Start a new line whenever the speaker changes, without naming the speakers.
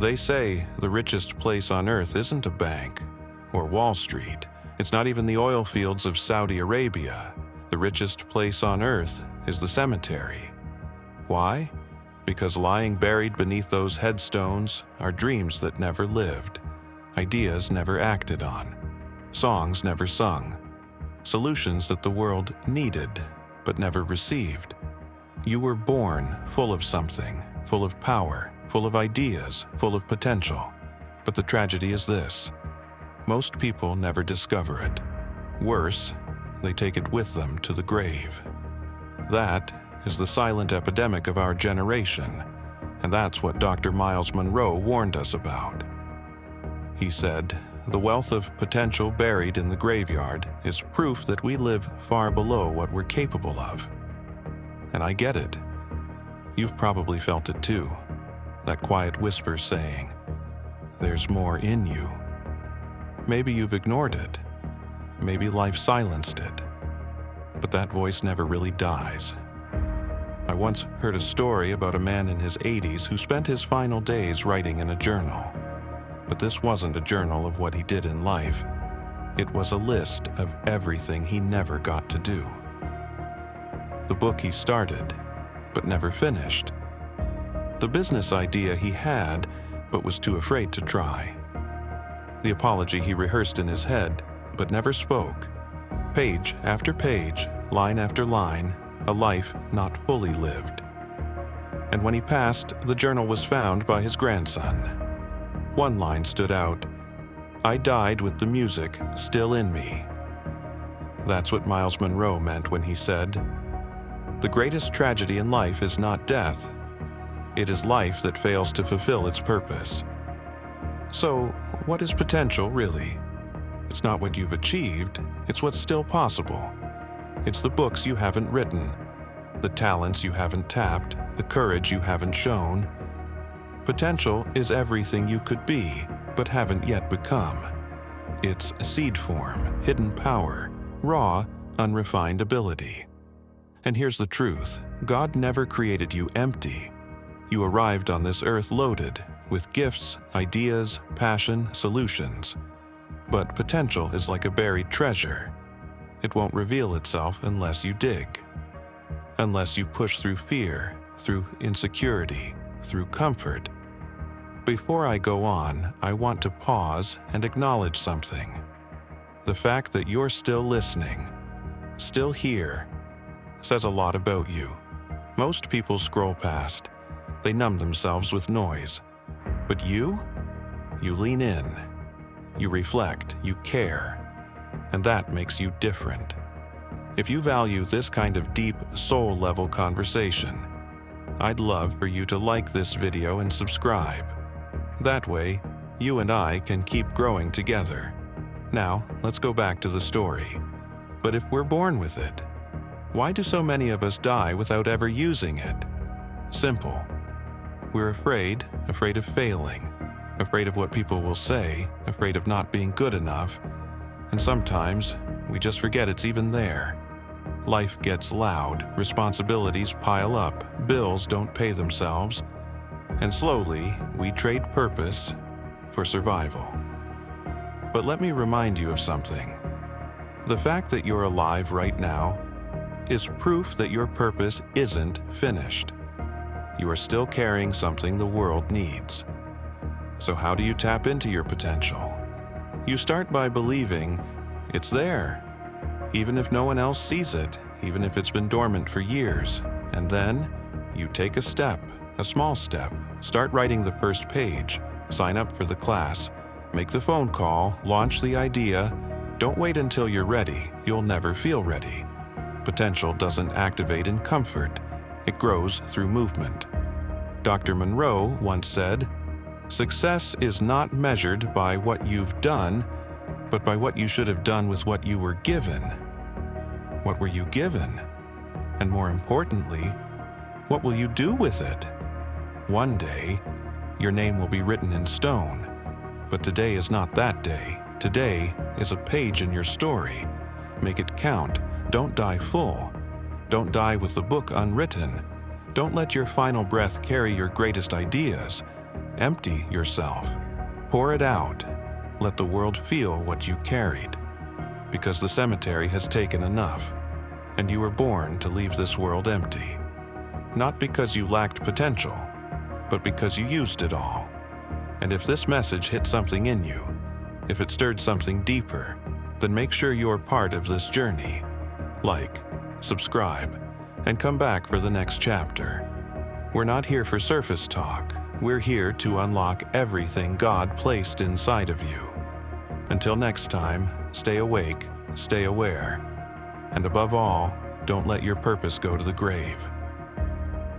They say the richest place on earth isn't a bank or Wall Street. It's not even the oil fields of Saudi Arabia. The richest place on earth is the cemetery. Why? Because lying buried beneath those headstones are dreams that never lived, ideas never acted on, songs never sung, solutions that the world needed but never received. You were born full of something, full of power, full of ideas, full of potential. But the tragedy is this: most people never discover it. Worse, they take it with them to the grave. That is the silent epidemic of our generation, and that's what Dr. Myles Munroe warned us about. He said, "The wealth of potential buried in the graveyard is proof that we live far below what we're capable of." And I get it. You've probably felt it too. That quiet whisper saying, "There's more in you." Maybe you've ignored it. Maybe life silenced it. But that voice never really dies. I once heard a story about a man in his 80s who spent his final days writing in a journal. But this wasn't a journal of what he did in life. It was a list of everything he never got to do. The book he started, but never finished. The business idea he had, but was too afraid to try. The apology he rehearsed in his head, but never spoke. Page after page, line after line, a life not fully lived. And when he passed, the journal was found by his grandson. One line stood out: "I died with the music still in me." That's what Myles Munroe meant when he said, "The greatest tragedy in life is not death. It is life that fails to fulfill its purpose." So, what is potential really? It's not what you've achieved, it's what's still possible. It's the books you haven't written, the talents you haven't tapped, the courage you haven't shown. Potential is everything you could be, but haven't yet become. It's seed form, hidden power, raw, unrefined ability. And here's the truth: God never created you empty. You arrived on this earth loaded with gifts, ideas, passion, solutions. But potential is like a buried treasure. It won't reveal itself unless you dig. Unless you push through fear, through insecurity, through comfort. Before I go on, I want to pause and acknowledge something. The fact that you're still listening, still here, says a lot about you. Most people scroll past. They numb themselves with noise. But you lean in. You reflect, you care. And that makes you different. If you value this kind of deep, soul-level conversation, I'd love for you to like this video and subscribe. That way, you and I can keep growing together. Now, let's go back to the story. But if we're born with it, why do so many of us die without ever using it? Simple. We're afraid of failing, afraid of what people will say, afraid of not being good enough. And sometimes, we just forget it's even there. Life gets loud, responsibilities pile up, bills don't pay themselves, and slowly, we trade purpose for survival. But let me remind you of something. The fact that you're alive right now is proof that your purpose isn't finished. You are still carrying something the world needs. So how do you tap into your potential? You start by believing it's there, even if no one else sees it, even if it's been dormant for years. And then you take a step, a small step, start writing the first page, sign up for the class, make the phone call, launch the idea. Don't wait until you're ready. You'll never feel ready. Potential doesn't activate in comfort. It grows through movement. Dr. Munroe once said, "Success is not measured by what you've done, but by what you should have done with what you were given." What were you given? And more importantly, what will you do with it? One day, your name will be written in stone. But today is not that day. Today is a page in your story. Make it count. Don't die full. Don't die with the book unwritten. Don't let your final breath carry your greatest ideas. empty yourself. Pour it out. Let the world feel what you carried. Because the cemetery has taken enough, and you were born to leave this world empty. Not because you lacked potential, but because you used it all. And if this message hit something in you, if it stirred something deeper, then make sure you're part of this journey. Like, subscribe, and come back for the next chapter. We're not here for surface talk. We're here to unlock everything God placed inside of you. Until next time, stay awake, stay aware, and above all, don't let your purpose go to the grave.